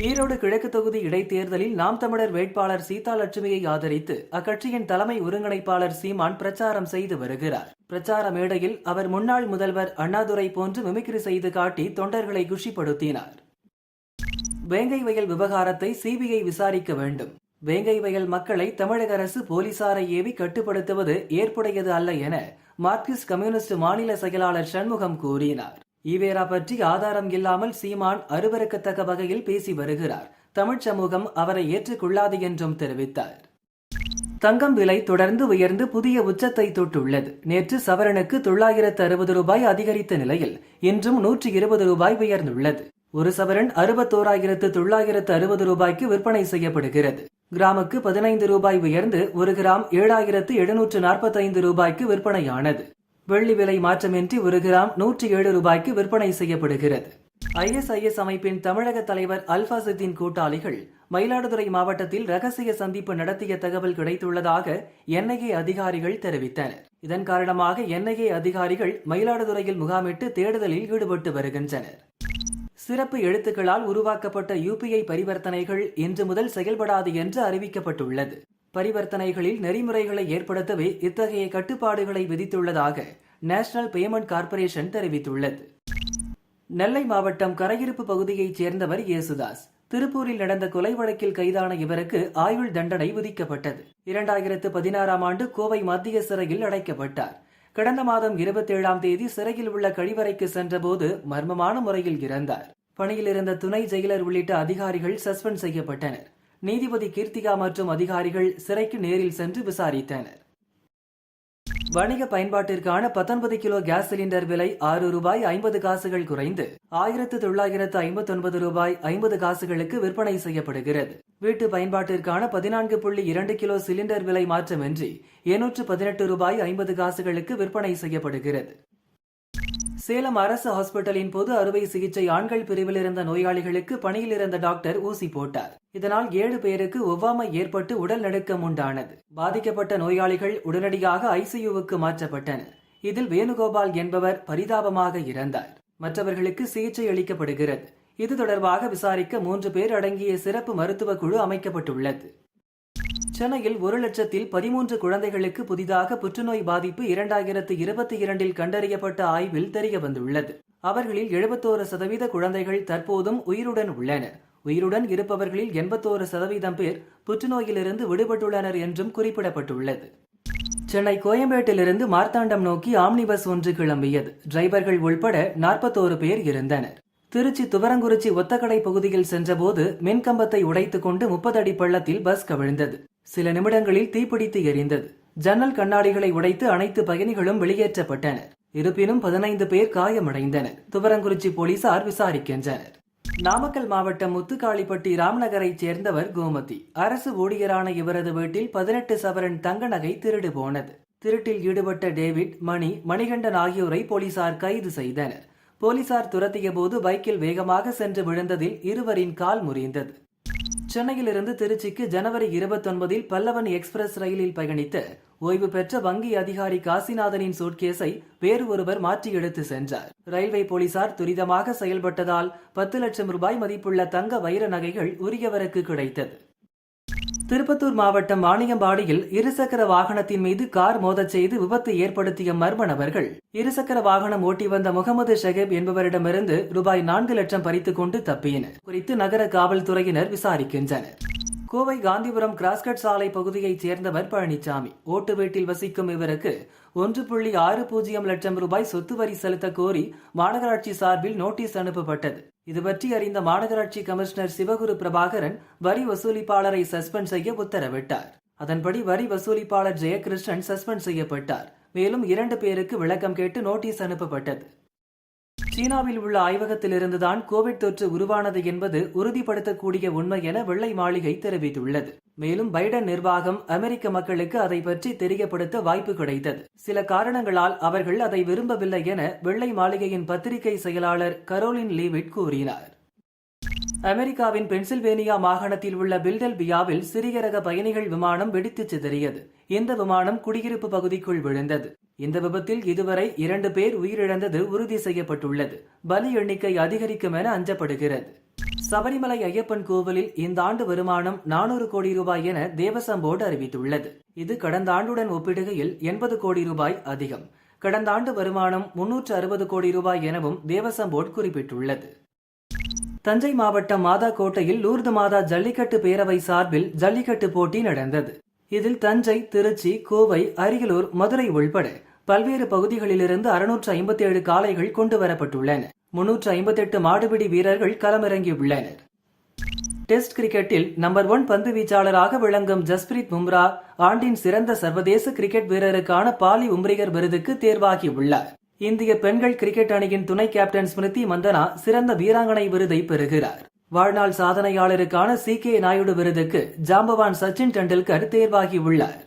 ஈரோடு கிழக்கு தொகுதி இடைத்தேர்தலில் நாம் தமிழர் வேட்பாளர் சீதா லட்சுமியை ஆதரித்து அக்கட்சியின் தலைமை ஒருங்கிணைப்பாளர் சீமான் பிரச்சாரம் செய்து வருகிறார். பிரச்சார மேடையில் அவர் முன்னாள் முதல்வர் அண்ணாதுரை போன்று மிமிக்ரி செய்து காட்டி தொண்டர்களை குஷிப்படுத்தினார். வேங்கை வயல் விவகாரத்தை சிபிஐ விசாரிக்க வேண்டும். வேங்கை வயல் மக்களை தமிழக அரசு போலீசாரை ஏவி கட்டுப்படுத்துவது ஏற்புடையது அல்ல என மார்க்சிஸ்ட் கம்யூனிஸ்ட் மாநில செயலாளர் சண்முகம் கூறினார். ஈவேரா பற்றி ஆதாரம் இல்லாமல் சீமான் அருவருக்கத்தக்க வகையில் பேசி வருகிறார். தமிழ்ச் சமூகம் அவரை ஏற்றுக்கொள்ளாது என்றும் தெரிவித்தார். தங்கம் விலை தொடர்ந்து உயர்ந்து புதிய உச்சத்தை தொட்டுள்ளது. நேற்று சவரனுக்கு 960 ரூபாய் அதிகரித்த நிலையில் இன்றும் 120 ரூபாய் உயர்ந்துள்ளது. ஒரு சவரன் 61,960 ரூபாய்க்கு விற்பனை செய்யப்படுகிறது. கிராமுக்கு 15 ரூபாய் உயர்ந்து 1 கிராம் 7,745 ரூபாய்க்கு விற்பனையானது. வெள்ளி விலை மாற்றமின்றி 1 கிராம் 107 ரூபாய்க்கு விற்பனை செய்யப்படுகிறது. ISIS அமைப்பின் தமிழக தலைவர் அல்பாசித்தின் கூட்டாளிகள் மயிலாடுதுறை மாவட்டத்தில் ரகசிய சந்திப்பு நடத்திய தகவல் கிடைத்துள்ளதாக NIA அதிகாரிகள் தெரிவித்தனர். இதன் காரணமாக NIA அதிகாரிகள் மயிலாடுதுறையில் முகாமிட்டு தேடுதலில் ஈடுபட்டு வருகின்றனர். சிறப்பு எழுத்துக்களால் உருவாக்கப்பட்ட UPI பரிவர்த்தனைகள் இன்று முதல் செயல்படாது என்று அறிவிக்கப்பட்டுள்ளது. பரிவர்த்தனைகளில் நெறிமுறைகளை ஏற்படுத்தவே இத்தகைய கட்டுப்பாடுகளை விதித்துள்ளதாக நேஷனல் பேமெண்ட் கார்ப்பரேஷன் தெரிவித்துள்ளது. நெல்லை மாவட்டம் கரையிருப்பு பகுதியைச் சேர்ந்தவர் இயேசுதாஸ். திருப்பூரில் நடந்த கொலை வழக்கில் கைதான இவருக்கு ஆயுள் தண்டனை விதிக்கப்பட்டது. 2016ஆம் ஆண்டு கோவை மத்திய சிறையில் அடைக்கப்பட்டார். கடந்த மாதம் 27ஆம் தேதி சிறையில் உள்ள கழிவறைக்கு சென்றபோது மர்மமான முறையில் இறந்தார். பணியில் இருந்த துணை ஜெயிலர் உள்ளிட்ட அதிகாரிகள் சஸ்பெண்ட் செய்யப்பட்டனர். நீதிபதி கீர்த்திகா மற்றும் அதிகாரிகள் சிறைக்கு நேரில் சென்று விசாரித்தனர். வணிக பயன்பாட்டிற்கான 19 கிலோ கேஸ் சிலிண்டர் விலை 6 ரூபாய் 50 காசுகள் குறைந்து 1959 ரூபாய் 50 காசுகளுக்கு விற்பனை செய்யப்படுகிறது. வீட்டு பயன்பாட்டிற்கான 14.2 கிலோ சிலிண்டர் விலை மாற்றமின்றி 718 ரூபாய் 50 காசுகளுக்கு விற்பனை செய்யப்படுகிறது. சேலம் அரசு ஹாஸ்பிட்டலின் பொது அறுவை சிகிச்சை ஆண்கள் பிரிவில் இருந்த நோயாளிகளுக்கு பணியில் இருந்த டாக்டர் ஊசி போட்டார். இதனால் 7 பேருக்கு ஒவ்வாமை ஏற்பட்டு உடல் நடுக்கம் உண்டானது. பாதிக்கப்பட்ட நோயாளிகள் உடனடியாக ICUவுக்கு மாற்றப்பட்டனர். இதில் வேணுகோபால் என்பவர் பரிதாபமாக இறந்தார். மற்றவர்களுக்கு சிகிச்சை அளிக்கப்படுகிறது. இது தொடர்பாக விசாரிக்க 3 பேர் அடங்கிய சிறப்பு மருத்துவ குழு அமைக்கப்பட்டுள்ளது. சென்னையில் 1,13,000 குழந்தைகளுக்கு புதிதாக புற்றுநோய் பாதிப்பு 2022இல் கண்டறியப்பட்ட ஆய்வில் தெரியவந்துள்ளது. அவர்களில் 71% குழந்தைகள் தற்போதும் உயிருடன் உள்ளனர். உயிருடன் இருப்பவர்களில் 81% பேர் புற்றுநோயிலிருந்து விடுபட்டுள்ளனர் என்றும் குறிப்பிடப்பட்டுள்ளது. சென்னை கோயம்பேட்டிலிருந்து மார்த்தாண்டம் நோக்கி ஆம்னி பஸ் ஒன்று கிளம்பியது. டிரைவர்கள் உள்பட 41 பேர் இருந்தனர். திருச்சி துவரங்குறிச்சி ஒத்தக்கடை பகுதியில் சென்றபோது மின்கம்பத்தை உடைத்துக் கொண்டு 30 அடி பள்ளத்தில் பஸ் கவிழ்ந்தது. சில நிமிடங்களில் தீப்பிடித்து எரிந்தது. ஜன்னல் கண்ணாடிகளை உடைத்து அனைத்து பயணிகளும் வெளியேற்றப்பட்டனர். இருப்பினும் 15 பேர் காயமடைந்தனர். துவரங்குறிச்சி போலீசார் விசாரிக்கின்றனர். நாமக்கல் மாவட்டம் முத்துக்காளிப்பட்டி ராம்நகரைச் சேர்ந்தவர் கோமதி. அரசு ஊழியரான இவரது வீட்டில் 18 சவரன் தங்க நகை திருடு போனது. திருட்டில் ஈடுபட்ட டேவிட், மணிகண்டன் ஆகியோரை போலீசார் கைது செய்தனர். போலீசார் துரத்திய போது பைக்கில் வேகமாக சென்று விழுந்ததில் இருவரின் கால் முறிந்தது. சென்னையிலிருந்து திருச்சிக்கு ஜனவரி 29இல் பல்லவன் எக்ஸ்பிரஸ் ரயிலில் பயணித்த ஓய்வு பெற்ற வங்கி அதிகாரி காசிநாதனின் சூட்கேஸை வேறு ஒருவர் மாற்றி எடுத்து சென்றார். ரயில்வே போலீசார் துரிதமாக செயல்பட்டதால் 10 லட்சம் ரூபாய் மதிப்புள்ள தங்க வைர நகைகள் உரியவருக்கு கிடைத்தது. திருப்பத்தூர் மாவட்டம் வாணியம்பாடியில் இருசக்கர வாகனத்தின் மீது கார் மோதச் செய்து விபத்து ஏற்படுத்திய மர்ம நபர்கள் இருசக்கர வாகனம் ஓட்டி வந்த முகமது ஷெகேப் என்பவரிடமிருந்து ரூபாய் 4 லட்சம் பறித்துக் கொண்டு தப்பினர். குறித்து நகர காவல்துறையினர் விசாரிக்கின்றனர். கோவை காந்திபுரம் கிராஸ்கட் சாலை பகுதியைச் சேர்ந்தவர் பழனிசாமி. ஓட்டு வீட்டில் வசிக்கும் இவருக்கு 1.60 லட்சம் ரூபாய் சொத்து வரி செலுத்த கோரி மாநகராட்சி சார்பில் நோட்டீஸ் அனுப்பப்பட்டது. இதுபற்றி அறிந்த மாநகராட்சி கமிஷனர் சிவகுரு பிரபாகரன் வரி வசூலிப்பாளரை சஸ்பெண்ட் செய்ய உத்தரவிட்டார். அதன்படி வரி வசூலிப்பாளர் ஜெயகிருஷ்ணன் சஸ்பெண்ட் செய்யப்பட்டார். மேலும் 2 பேருக்கு விளக்கம் கேட்டு நோட்டீஸ் அனுப்பப்பட்டது. சீனாவில் உள்ள ஆய்வகத்திலிருந்துதான் கோவிட் தொற்று உருவானது என்பது உறுதிப்படுத்தக்கூடிய உண்மை என வெள்ளை மாளிகை தெரிவித்துள்ளது. மேலும் பைடன் நிர்வாகம் அமெரிக்க மக்களுக்கு அதை பற்றி தெரியப்படுத்த வாய்ப்பு கிடைத்தது. சில காரணங்களால் அவர்கள் அதை விரும்பவில்லை என வெள்ளை மாளிகையின் பத்திரிகை செயலாளர் கரோலின் லீவிட் கூறினார். அமெரிக்காவின் பென்சில்வேனியா மாகாணத்தில் உள்ள பில்டெல்பியாவில் சிறிய ரக பயணிகள் விமானம் வெடித்து சிதறியது. இந்த விமானம் குடியிருப்பு பகுதிக்குள் விழுந்தது. இந்த விபத்தில் இதுவரை 2 பேர் உயிரிழந்தது உறுதி செய்யப்பட்டுள்ளது. பலி எண்ணிக்கை அதிகரிக்கும் என அஞ்சப்படுகிறது. சபரிமலை ஐயப்பன் கோவிலில் இந்த ஆண்டு வருமானம் 400 கோடி ரூபாய் என தேவசம் போர்டு அறிவித்துள்ளது. இது கடந்த ஆண்டுடன் ஒப்பிடுகையில் 80 கோடி ரூபாய் அதிகம். கடந்த ஆண்டு வருமானம் 360 கோடி ரூபாய் எனவும் தேவசம் போர்டு குறிப்பிட்டுள்ளது. தஞ்சை மாவட்டம் மாதாக்கோட்டையில் லூர்து மாதா ஜல்லிக்கட்டு பேரவை சார்பில் ஜல்லிக்கட்டு போட்டி நடந்தது. இதில் தஞ்சை, திருச்சி, கோவை, அரியலூர், மதுரை உள்பட பல்வேறு பகுதிகளிலிருந்து 657 காளைகள் கொண்டு வரப்பட்டுள்ளன. 358 மாடுபிடி வீரர்கள் களமிறங்கியுள்ளனர். டெஸ்ட் கிரிக்கெட்டில் நம்பர் 1 பந்து வீச்சாளராக விளங்கும் ஜஸ்பிரீத் பும்ரா ஆண்டின் சிறந்த சர்வதேச கிரிக்கெட் வீரருக்கான பாலி உம்ரிகர் விருதுக்கு தேர்வாகியுள்ளார். இந்திய பெண்கள் கிரிக்கெட் அணியின் துணை கேப்டன் ஸ்மிருதி மந்தனா சிறந்த வீராங்கனை விருதை பெறுகிறார். வாழ்நாள் சாதனையாளருக்கான CK நாயுடு விருதுக்கு ஜாம்பவான் சச்சின் டெண்டுல்கர் தேர்வாகியுள்ளார்.